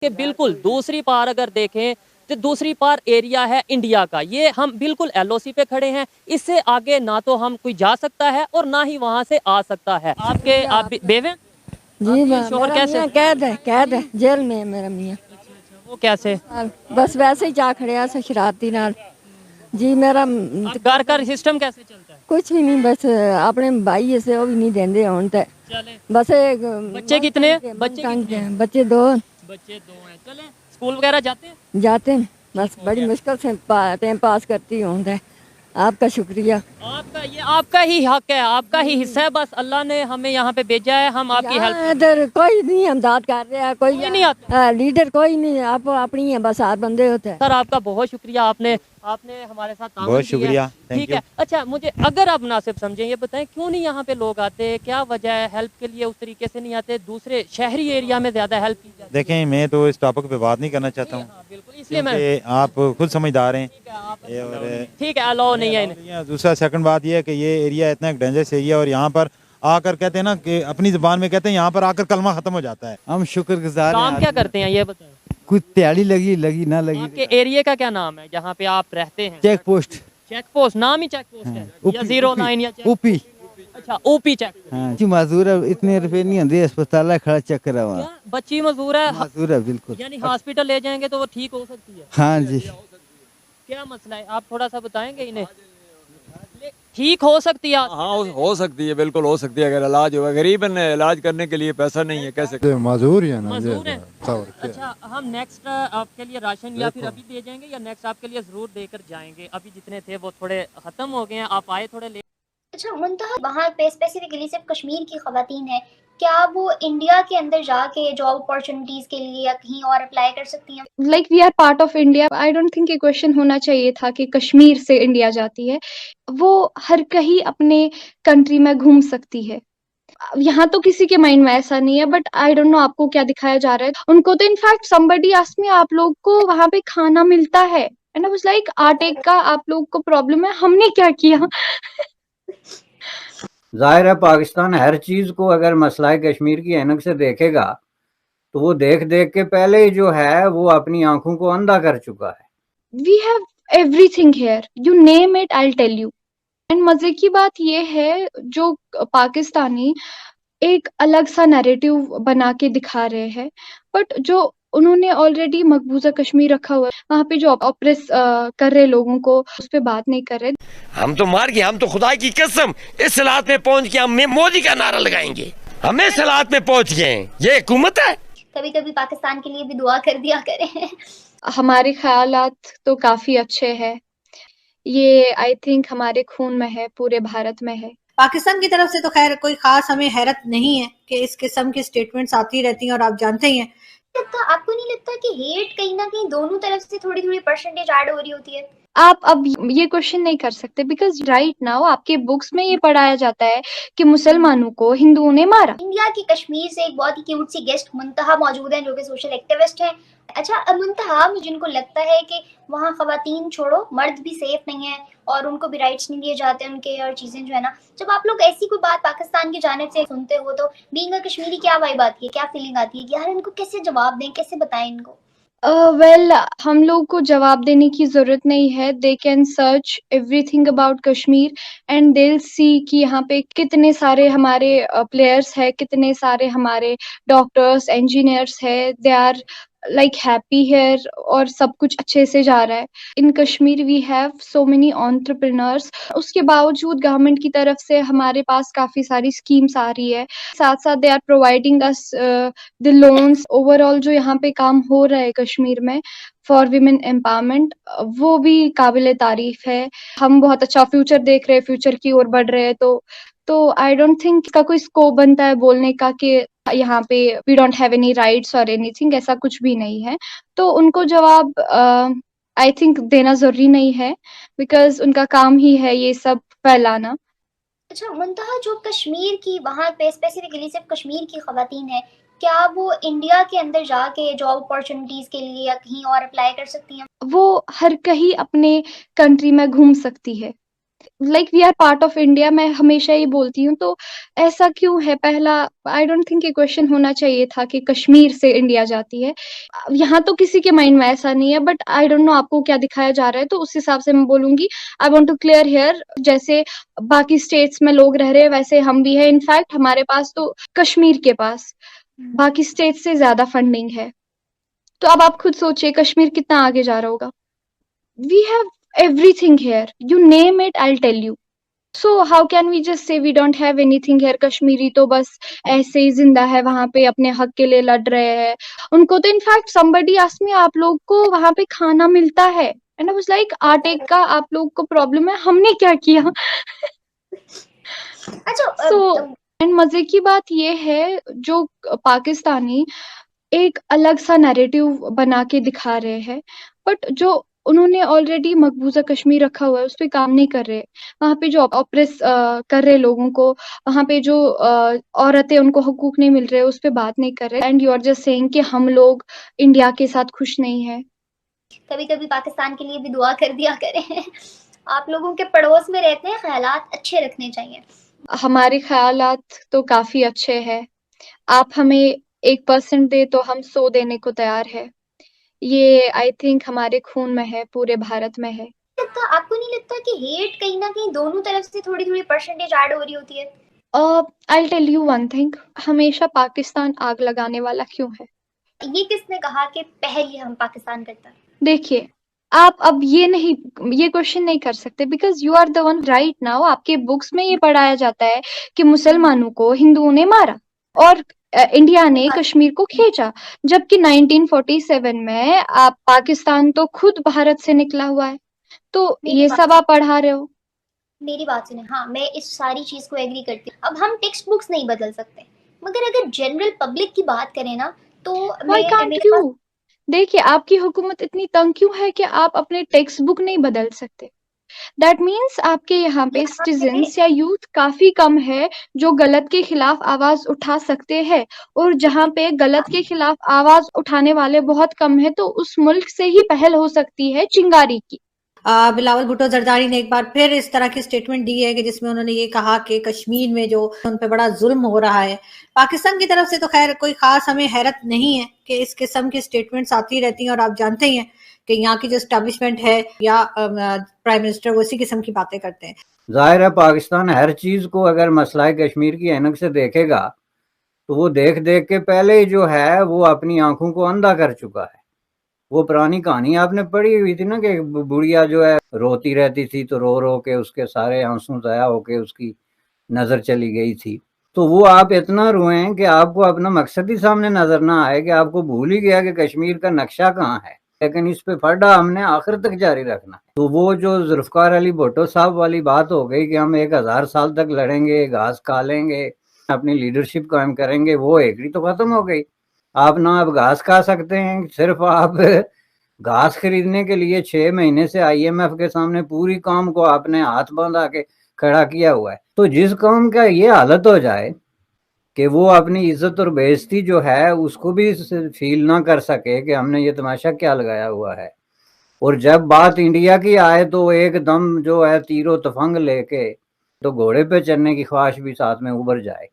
कि बिल्कुल दूसरी पार अगर देखें तो दूसरी पार एरिया है इंडिया का। ये हम बिल्कुल एलओसी पे खड़े हैं। इससे आगे ना तो हम कोई जा सकता है और ना ही वहां से आ सकता है। आप बेवे हैं? जी आपके शोहर मेरा कैसे? मियाँ कैद है जेल में है मेरा मियाँ। वो कैसे? बस वैसे ही जा खड़िया से शरारती नाल। जी मेरा अब घर का सिस्टम कैसे चलता है? कुछ भी नहीं, बस अपने भाई से वो भी नहीं देंदे हुण ते चले। बस एक बच्चे कितने हैं? बच्चे दो बच्चे दो हैं। चले स्कूल वगैरह जाते हैं? जाते हैं। बस बड़ी मुश्किल से टाइम पास करती हूँ। आपका शुक्रिया। आपका ही हक है, आपका ही हिस्सा है। बस अल्लाह ने हमें यहाँ पे भेजा है, हम आपकी हेल्प। इधर कोई नहीं हमदाद कर रहा है, कोई नहीं आता लीडर कोई नहीं, आप अपनी है बस, आप बंदे होते हैं। सर आपका बहुत शुक्रिया, आपने आपने हमारे साथ ताउन बहुत किया है। शुक्रिया, ठीक है। अच्छा मुझे अगर आप मुनासिब समझें ये बताएं क्यों नहीं यहाँ पे लोग आते, क्या वजह है? हेल्प के लिए उस तरीके से नहीं आते, दूसरे शहरी एरिया में ज्यादा हेल्प की जाती है। देखें, मैं तो इस टॉपिक पे बात नहीं करना चाहता हूँ। हाँ, बिल्कुल, इसलिए मैं आप खुद समझदार हैं। और ठीक है, अलाउ नहीं है इन्हें। दूसरा सेकंड बात यह है कि ये एरिया इतना डेंजरस एरिया, और यहाँ पर आकर कहते हैं ना कि अपनी जुबान में कहते हैं यहाँ पर आकर कलमा खत्म हो जाता है। हम शुक्रगुजार हैं। काम क्या करते हैं ये बताएं? कुछ तैयारी लगी ना लगी। आपके एरिया का क्या नाम है जहाँ पे आप रहते हैं? Check post. चेक पोस्ट नाम ही चेक पोस्ट है या जीरो लाइन या ओपी। अच्छा ओपी चेक। हाँ जी, मजदूर है, इतने रुपए नहीं होंगे, अस्पताल खड़ा चेक करा हुआ। बच्ची मजदूर है? मजदूर है बिल्कुल। यानी हॉस्पिटल ले जाएंगे तो वो ठीक हो सकती है? हाँ जी। क्या मसला है आप थोड़ा सा बताएंगे इन्हें? ठीक हो सकती है? हाँ हो सकती है, बिल्कुल हो सकती है अगर इलाज होगा। गरीब है, इलाज करने के लिए पैसा नहीं है, कैसे? मजदूर है ना। मजदूर है। अच्छा हम नेक्स्ट आपके लिए राशन या फिर अभी दे जाएंगे या नेक्स्ट आपके लिए जरूर देकर जाएंगे? अभी जितने थे वो थोड़े खत्म हो गए हैं, आप आए थोड़े लेट। अच्छा मुंतहा वहाँ पे स्पेसिफिकली सिर्फ कश्मीर की खवातीन है, क्या वो इंडिया के अंदर जाके जॉब अपॉर्चुनिटीज के लिए या कहीं और अप्लाई कर सकती हैं? Like we are part of India. I don't think ये क्वेश्चन होना चाहिए था कि कश्मीर से इंडिया जाती है। वो हर कहीं अपने कंट्री में घूम सकती है। यहाँ तो किसी के माइंड में ऐसा नहीं है, बट आई डोंट नो आपको क्या दिखाया जा रहा है। उनको तो इनफैक्ट समबडी आस्क्ड मी, आप लोग को वहां पे खाना मिलता है? एंड आई वाज लाइक, आटे का आप लोग को प्रॉब्लम है, हमने क्या किया? जाहिर है पाकिस्तान हर चीज को अगर मसला कश्मीर की ऐनक से देखेगा तो वो देख देख के पहले ही जो है वो अपनी आंखों को अंधा कर चुका है। We have everything here, you name it I will tell you. And मजे की बात ये है, जो पाकिस्तानी एक अलग सा नैरेटिव बना के दिखा रहे हैं, बट जो उन्होंने ऑलरेडी मकबूजा कश्मीर रखा हुआ है, वहाँ पे जो ऑपरेस कर रहे लोगों को उस पर बात नहीं कर रहे। हम तो मार गए, हम तो खुदा की कसम इस हालात में पहुंच के हम मोदी का नारा लगाएंगे। हम इस हालात में पहुंच गए हैं, ये हुकूमत है। कभी कभी पाकिस्तान के लिए भी दुआ कर दिया करें। हमारे ख्यालात तो काफी अच्छे हैं, ये आई थिंक हमारे खून में है, पूरे भारत में है। पाकिस्तान की तरफ से तो खैर कोई खास हमें हैरत नहीं है कि इस किस्म की स्टेटमेंट्स आती रहती हैं, और आप जानते ही हैं। आपको नहीं लगता कि हेट कहीं ना कहीं दोनों तरफ से थोड़ी थोड़ी परसेंटेज ऐड हो रही होती है? आप अब ये क्वेश्चन नहीं कर सकते, बिकॉज राइट नाउ आपके बुक्स में ये पढ़ाया जाता है कि मुसलमानों को हिंदुओं ने मारा। इंडिया की कश्मीर से एक बहुत ही क्यूट सी गेस्ट मुंतहा मौजूद हैं जो कि सोशल एक्टिविस्ट हैं। अच्छा मुंतहा, जिनको लगता है कि वहाँ खवातीन छोड़ो मर्द भी सेफ नहीं है और उनको भी राइट्स नहीं दिए जाते उनके, और चीजें जो है ना, जब आप लोग ऐसी कोई बात पाकिस्तान की जानिब से सुनते हो तो बीइंग अ कश्मीरी क्या वाइब आती है, क्या फीलिंग आती है कि यार इनको कैसे जवाब दें, कैसे बताएं इनको? वेल हम लोग को जवाब देने की जरूरत नहीं है। They can search everything about Kashmir and they will see कि यहाँ पे कितने सारे हमारे प्लेयर्स है, कितने सारे हमारे डॉक्टर्स इंजीनियर्स है, they are like happy here और सब कुछ अच्छे से जा रहा है। In Kashmir we have so many entrepreneurs. उसके बावजूद गवर्नमेंट की तरफ से हमारे पास काफी सारी स्कीम्स आ रही है, साथ साथ they are providing us the loans. Overall जो यहाँ पे काम हो रहा है कश्मीर में फॉर वीमेन एम्पावरमेंट, वो भी काबिल तारीफ है। हम बहुत अच्छा फ्यूचर देख रहे हैं, फ्यूचर की ओर बढ़ रहे हैं। तो आई डोंट थिंक इसका कोई स्कोप बनता है बोलने का कि यहाँ पे we don't have any rights और एनीथिंग, ऐसा कुछ भी नहीं है। तो उनको जवाब आई थिंक देना जरूरी नहीं है, बिकॉज उनका काम ही है ये सब फैलाना। अच्छा मुंतहा, जो कश्मीर की वहाँ पे स्पेसिफिकली सिर्फ कश्मीर की खवातीन है, क्या वो इंडिया के अंदर जाके जॉब अपॉर्चुनिटीज के लिए या कहीं और अप्लाई कर सकती हैं? वो हर कहीं अपने कंट्री में घूम सकती है। Like we are part of India, मैं हमेशा ही बोलती हूँ। तो ऐसा क्यों है? पहला, आई डोंट थिंक ये क्वेश्चन होना चाहिए था कि कश्मीर से इंडिया जाती है। यहाँ तो किसी के माइंड में ऐसा नहीं है, बट आई डोंट नो आपको क्या दिखाया जा रहा है, तो उस हिसाब से मैं बोलूंगी। I want to clear here, जैसे बाकी स्टेट्स में लोग रह रहे हैं वैसे हम भी है। इनफैक्ट हमारे पास तो कश्मीर के पास बाकी स्टेट से ज्यादा फंडिंग है। तो अब आप खुद सोचिए कश्मीर कितना आगे जा रहा होगा। We have everything here, you name it, I'll tell you. So how can we just say we don't have anything here? Kashmiri तो बस ऐसे ही जिंदा है, वहां पे अपने हक के लिए लड़ रहे हैं। उनको तो इनफैक्ट somebody asked me, आप लोग को वहां पे खाना मिलता है? एंड आई वाज लाइक, आटे का आप लोग को प्रॉब्लम है, हमने क्या किया? अच्छा सो एंड मजे की बात ये है, जो पाकिस्तानी एक अलग सा नैरेटिव बना के दिखा रहे हैं, बट जो उन्होंने ऑलरेडी मकबूजा कश्मीर रखा हुआ है उस पर काम नहीं कर रहे। वहां पे जो ऑपरेस कर रहे लोगों को, वहां पे जो औरतें उनको हकूक नहीं मिल रहे उस पर बात नहीं कर रहे। And you are just saying कि हम लोग इंडिया के साथ खुश नहीं है। कभी कभी पाकिस्तान के लिए भी दुआ कर दिया करें। आप लोगों के पड़ोस में रहते हैं, ख्यालात अच्छे रखने चाहिए। हमारे ख्यालात तो काफी अच्छे हैं। आप हमें 1% दे तो हम 100 देने को तैयार है। ये आई थिंक हमारे खून में है, पूरे भारत में है। तो आपको नहीं लगता कि हेट कहीं ना कहीं दोनों तरफ से थोड़ी थोड़ी परसेंटेज ऐड हो रही होती है? I tell you one thing, हमेशा पाकिस्तान आग लगाने वाला क्यों है? ये किसने कहा कि पहले हम पाकिस्तान करता है? देखिए, आप अब ये क्वेश्चन नहीं कर सकते, because you are the one right now. आपके बुक्स में ये पढ़ाया जाता है कि मुसलमानों को हिंदुओं ने मारा और इंडिया ने कश्मीर को खींचा, जबकि 1947 में आप पाकिस्तान तो खुद भारत से निकला हुआ है। तो ये सब आप पढ़ा रहे हो। मेरी बात सुने, हाँ मैं इस सारी चीज को एग्री करती हूँ। अब हम टेक्स्ट बुक्स नहीं बदल सकते, मगर अगर जनरल पब्लिक की बात करें ना तो Why can't you? देखिए, आपकी हुकूमत इतनी तंग क्यों है कि आप अपने टेक्स्ट बुक नहीं बदल सकते? दैट मीन्स आपके यहाँ पे सिटीजन्स या यूथ काफी कम है जो गलत के खिलाफ आवाज उठा सकते हैं, और जहाँ पे गलत के खिलाफ आवाज उठाने वाले बहुत कम है, तो उस मुल्क से ही पहल हो सकती है चिंगारी की। बिलावल भुट्टो जरदारी ने एक बार फिर इस तरह की स्टेटमेंट दी है कि जिसमें उन्होंने ये कहा कि कश्मीर में जो उन पे बड़ा जुल्म हो रहा है पाकिस्तान की तरफ से, तो खैर कोई खास हमें हैरत नहीं है कि इस किस्म की स्टेटमेंट्स आती रहती हैं। और आप जानते ही हैं कि यहाँ की जो एस्टेब्लिशमेंट है या प्राइम मिनिस्टर वो इसी किस्म की बातें करते हैं। जाहिर है पाकिस्तान हर चीज को अगर मसला कश्मीर की ऐनक से देखेगा तो वो देख देख के पहले ही जो है वो अपनी आंखों को अंधा कर चुका है। वो पुरानी कहानी आपने पढ़ी हुई थी ना कि बुढ़िया जो है रोती रहती थी तो रो रो के उसके सारे आंसू ज़ाया होके उसकी नज़र चली गई थी। तो वो आप इतना रोएं कि आपको अपना मकसद ही सामने नजर ना आए, कि आपको भूल ही गया कि कश्मीर का नक्शा कहाँ है। लेकिन इस पे फड्डा हमने आखिर तक जारी रखना है। तो वो जो जुल्फकार अली भुट्टो साहब वाली बात हो गई कि हम 1000 साल तक लड़ेंगे, घास खा लेंगे, अपनी लीडरशिप कायम करेंगे, वो एकड़ी तो खत्म हो गई। आप ना अब घास खा सकते हैं, सिर्फ आप घास खरीदने के लिए 6 महीने से IMF के सामने पूरी कौम को आपने हाथ बांधा के खड़ा किया हुआ है। तो जिस कौम का ये हालत हो जाए कि वो अपनी इज्जत और बेइज्जती जो है उसको भी फील ना कर सके कि हमने ये तमाशा क्या लगाया हुआ है, और जब बात इंडिया की आए तो एकदम जो है तीरो तफंग लेके तो घोड़े पे चढ़ने की ख्वाहिश भी साथ में उभर जाए।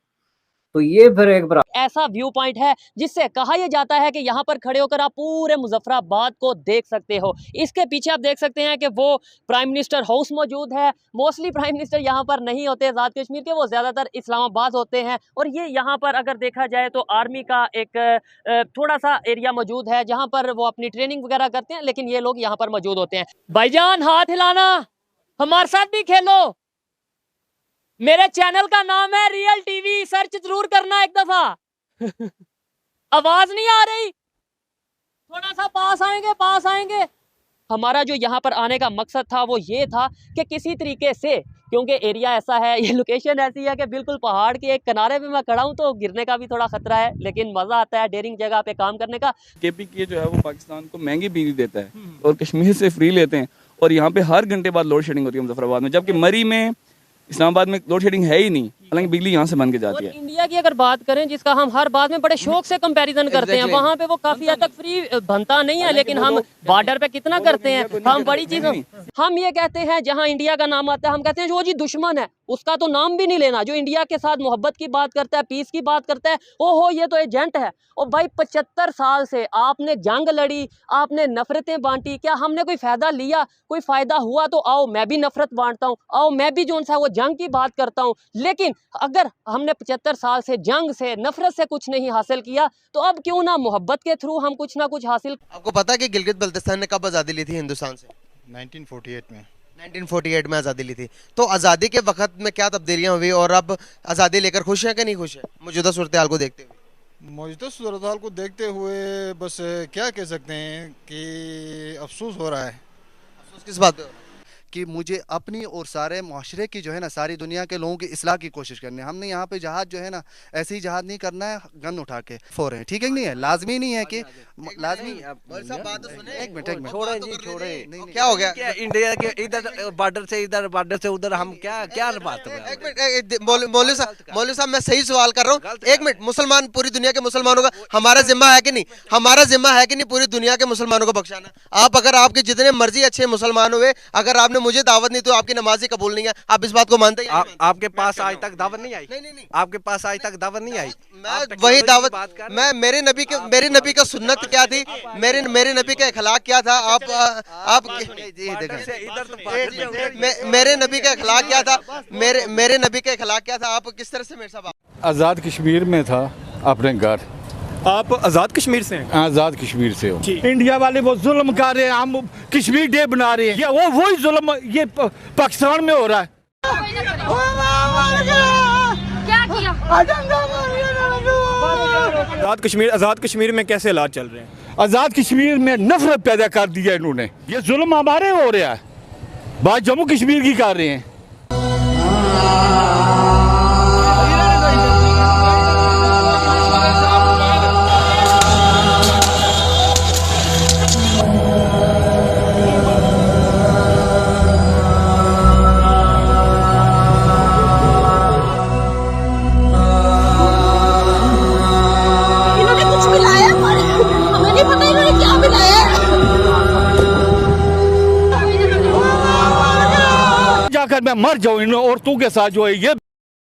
तो ये फिर एक ऐसा व्यू पॉइंट है जिससे कहा यह जाता है कि यहाँ पर खड़े होकर आप पूरे मुजफ्फराबाद को देख सकते हो। इसके पीछे आप देख सकते हैं कि वो प्राइम मिनिस्टर हाउस मौजूद है। मोस्टली प्राइम मिनिस्टर यहाँ पर नहीं होते आज़ाद कश्मीर के, वो ज़्यादातर इस्लामाबाद होते हैं। और ये यहाँ पर अगर देखा जाए तो आर्मी का एक थोड़ा सा एरिया मौजूद है जहाँ पर वो अपनी ट्रेनिंग वगैरह करते हैं, लेकिन ये लोग यहाँ पर मौजूद होते हैं। भाईजान हाथ हिलाना, हमारे साथ भी खेलो। मेरे चैनल का नाम है रियल टीवी, सर्च जरूर करना एक दफा। आवाज नहीं आ रही, थोड़ा सा पास आएंगे। हमारा जो यहाँ पर आने का मकसद था वो ये था कि किसी तरीके से, क्योंकि एरिया ऐसा है, ये लोकेशन ऐसी है कि बिल्कुल पहाड़ के एक किनारे पे मैं खड़ा हूँ, तो गिरने का भी थोड़ा खतरा है, लेकिन मजा आता है डेयरिंग जगह पे काम करने का। KPK जो है वो पाकिस्तान को महंगी बिजली देता है और कश्मीर से फ्री लेते हैं, और यहाँ पे हर घंटे बाद लोड शेडिंग होती है मुजफ्फराबाद में, जबकि मरी में इस्लामाबाद में लोड शेडिंग है ही नहीं। हालांकि बिजली यहाँ से बन के और जाती है। इंडिया की अगर बात करें, जिसका हम हर बात में बड़े शौक से कंपैरिजन करते हैं, वहाँ पे वो काफी हद तक फ्री बनता नहीं है, लेकिन हम बॉर्डर पे कितना करते हैं। हम बड़ी चीजों, हम ये कहते हैं जहाँ इंडिया का नाम आता है, हम कहते हैं जो जी दुश्मन है उसका तो नाम भी नहीं लेना। जो इंडिया के साथ मोहब्बत की बात करता है, पीस की बात करता है, ओहो ये तो एजेंट है। और भाई 75 साल से आपने जंग लड़ी, आपने नफरतें बांटी, क्या हमने कोई फायदा लिया? कोई फायदा हुआ तो आओ मैं भी नफरत बांटता हूँ, आओ मैं भी जो सा वो जंग की बात करता हूँ। लेकिन अगर हमने 75 साल से जंग से, नफरत से कुछ नहीं हासिल किया, तो अब क्यों ना मोहब्बत के थ्रू हम कुछ ना कुछ हासिल। आपको पता है कि गिलगित बल्तिस्तान ने कब आज़ादी ली थी हिंदुस्तान से? 1948 में। 1948 में आज़ादी ली थी। तो आज़ादी के वक्त में क्या तब्दीलियाँ हुई और अब आज़ादी लेकर खुश हैं कि नहीं खुश है मौजूदा सूरत हाल को देखते हुए? मौजूदा सूरत हाल को देखते हुए बस क्या कह सकते हैं कि अफसोस हो रहा है। अफसोस किस बात पे हो रहा है? कि मुझे अपनी और सारे माशरे की जो है ना, सारी दुनिया के लोगों की इस्लाह की कोशिश करनी है। हमने यहाँ पे जहाज जो है ना, ऐसे ही जहाज नहीं करना है गन उठा के फोर है, ठीक है नहीं है, लाजमी नहीं है कि लाजमी। एक मिनट छोड़े जी छोड़े, क्या हो गया? इंडिया के इधर बॉर्डर से उधर हम क्या बात है? एक मिनट मौलवी साहब मैं सही सवाल कर रहा हूँ। एक मिनट, मुसलमान, पूरी दुनिया के मुसलमानों का हमारा जिम्मा है कि नहीं? हमारा जिम्मा है कि नहीं पूरी दुनिया के मुसलमानों को बख्शाना? आप अगर आपके जितने मर्जी अच्छे मुसलमान हुए, अगर आपने मुझे दावत नहीं तो आपकी नमाज ही कबूल नहीं है। आप इस बात को मानते हैं? आपके पास आज तक दावत नहीं आई? नहीं, आपके पास आज तक दावत नहीं आई? मैं वही दावत, मैं मेरे नबी का सुन्नत क्या थी, मेरे नबी का अखलाक क्या था? आप मेरे नबी का अखलाक क्या था? मेरे नबी का अखलाक क्या था? आप किस तरह से मेरे साथ? आज़ाद कश्मीर में था अपने घर। आप आज़ाद कश्मीर से हैं? आज़ाद कश्मीर से हो। इंडिया वाले वो जुल्म कर रहे हैं, हम कश्मीर डे बना रहे हैं, ये वही जुल्म ये पाकिस्तान में हो रहा है। क्या किया? आज़ाद कश्मीर में कैसे हालात चल रहे हैं? आज़ाद कश्मीर में नफरत पैदा कर दी है इन्होंने। ये जुल्म हमारे हो रहा है, बात जम्मू कश्मीर की कर रहे हैं। जाकर मैं मर जाऊं इन औरतों के साथ जो है ये